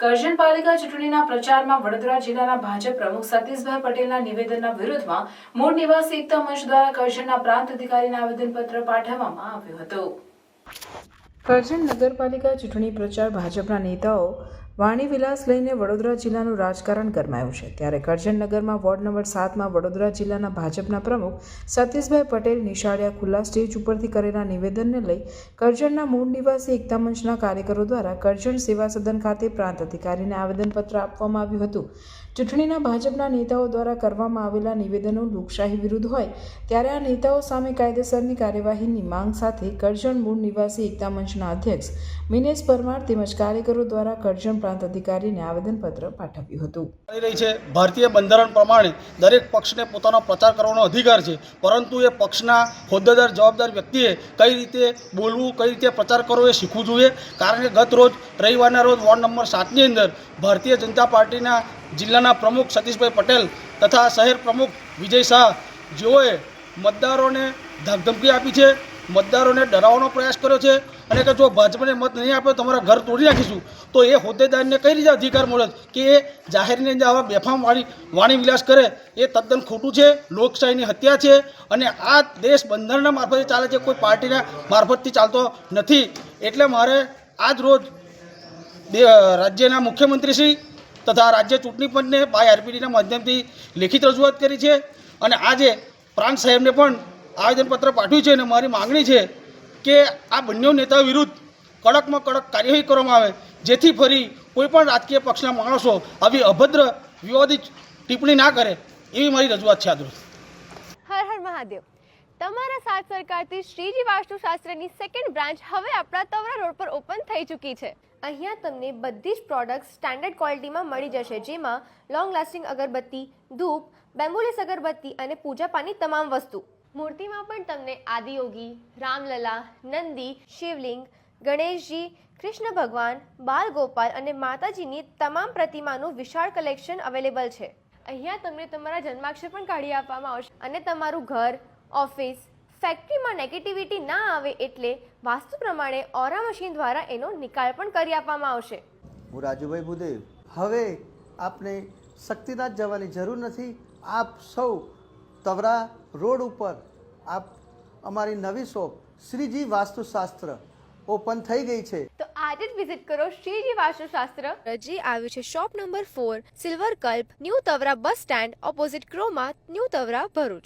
કરજણ પાલિકા ચૂંટણીના પ્રચારમાં વડોદરા જિલ્લાના ભાજપ પ્રમુખ સતીશભાઈ પટેલના નિવેદનના વિરોધમાં મૂળ નિવાસી એકતા મંચ દ્વારા કરજણના પ્રાંત અધિકારીને આવેદનપત્ર પાઠવવામાં આવ્યું હતું. કરજણ નગરપાલિકા ચૂંટણી પ્રચાર ભાજપના નેતાઓ વાણીવિલાસ લઈને વડોદરા જિલ્લાનું રાજકારણ ગરમાયું છે. ત્યારે કરજણ નગરમાં વોર્ડ નંબર 7માં વડોદરા જિલ્લાના ભાજપના પ્રમુખ સતીશભાઈ પટેલ નિશાળિયા ખુલ્લા સ્ટેજ ઉપરથી કરેલા નિવેદનને લઈ કરજણના મૂળ નિવાસી એકતા મંચના કાર્યકરો દ્વારા કરજણ સેવા સદન ખાતે પ્રાંત અધિકારીને આવેદનપત્ર આપવામાં આવ્યું હતું. ચૂંટણીના ભાજપના નેતાઓ દ્વારા કરવામાં આવેલા નિવેદનો લોકશાહી વિરુદ્ધ હોય ત્યારે આ નેતાઓ સામે કાયદેસરની કાર્યવાહીની માંગ સાથે કરજણ મૂળ નિવાસી એકતા મંચના અધ્યક્ષ મિનેશ પરમાર તેમજ કાર્યકરો દ્વારા કરજણ પ્રાંત અધિકારીને આવેદનપત્ર પાઠવ્યું હતું. રહી છે ભારતીય બંધારણ પ્રમાણે દરેક પક્ષને પોતાનો પ્રચાર કરવાનો અધિકાર છે, પરંતુ એ પક્ષના હોદ્દેદાર જવાબદાર વ્યક્તિએ કઈ રીતે બોલવું, કઈ રીતે પ્રચાર કરવો એ શીખવું જોઈએ. કારણ કે ગત રોજ રવિવારના રોજ વોર્ડ નંબર 7ની અંદર ભારતીય જનતા પાર્ટીના જિલ્લાના પ્રમુખ સતીશભાઈ પટેલ તથા શહેર પ્રમુખ વિજય શાહ જેઓએ મતદારોને ધમકી આપી છે, મતદારોને ડરાવવાનો પ્રયાસ કર્યો છે અને કે જો ભાજપને મત નહીં આપે તો તમારા ઘર તોડી નાખીશું. તો એ હોદ્દેદારને કઈ રીતે અધિકાર મળે કે એ જાહેરની અંદર આવા બેફામ વાણી વિલાસ કરે? એ તદ્દન ખોટું છે, લોકશાહીની હત્યા છે અને આ દેશ બંધારણના મારફતે ચાલે છે, કોઈ પાર્ટીના મારફતથી ચાલતો નથી. એટલે મારે આજ રોજ રાજ્યના મુખ્યમંત્રીશ્રી તથા રાજ્ય ચૂંટણી પંચને બાય આરપીડીના માધ્યમથી લેખિત રજૂઆત કરી છે અને આજે પ્રાંત સાહેબને પણ આવેદનપત્ર પાઠવ્યું છે અને મારી માગણી છે કે આ બંને નેતાઓ વિરુદ્ધ કડકમાં કડક કાર્યવાહી કરવામાં આવે, જેથી ફરી કોઈપણ રાજકીય પક્ષના માણસો આવી અભદ્ર વિવાદિત ટિપ્પણી ના કરે, એવી મારી રજૂઆત છે. આજરોજ હર હર મહાદેવ. તમારા સાથ સરકારથી શ્રીજી વાસ્તુશાસ્ત્રની સેકન્ડ બ્રાન્ચ હવે આપણા તવરા રોડ પર ઓપન થઈ ચૂકી છે. અહીંયા તમને બધી જ પ્રોડક્ટ્સ સ્ટાન્ડર્ડ ક્વોલિટીમાં મળી જશે, જેમાં લોંગ લાસ્ટિંગ અગરબત્તી, ધૂપ, બેમ્બુલેસ અગરબત્તી અને પૂજા પાની તમામ વસ્તુ. મૂર્તિમાં પણ તમને આદિયોગી, રામલલા, નંદી, શિવલિંગ, ગણેશજી, કૃષ્ણ ભગવાન, બાલ ગોપાલ અને માતાજીની તમામ પ્રતિમાનું વિશાળ કલેક્શન અવેલેબલ છે. અહીંયા તમને તમારા જન્માક્ષર પણ કાઢી આપવામાં આવશે અને તમારું ઘર, ઓફિસ, ફેક્ટરીમાં નેગેટિવિટી ના આવે એટલે વાસ્તુ પ્રમાણે ઓરા મશીન દ્વારા એનો નિકાલ પણ કરી આપવામાં આવશે. હું રાજુભાઈ ભુદેવ. હવે આપને શક્તિનાથ જવાની જરૂર નથી. આપ સૌ તવરા રોડ ઉપર આપ અમારી નવી શોપ શ્રીજી વાસ્તુશાસ્ત્ર ઓપન થઈ ગઈ છે. તો આજે જ વિઝિટ કરો શ્રીજી વાસ્તુશાસ્ત્ર. જે આવ્યું છે shop number 4, silver Kalp, new Tavra bus stand opposite Croma, new Tavra, Bharuch.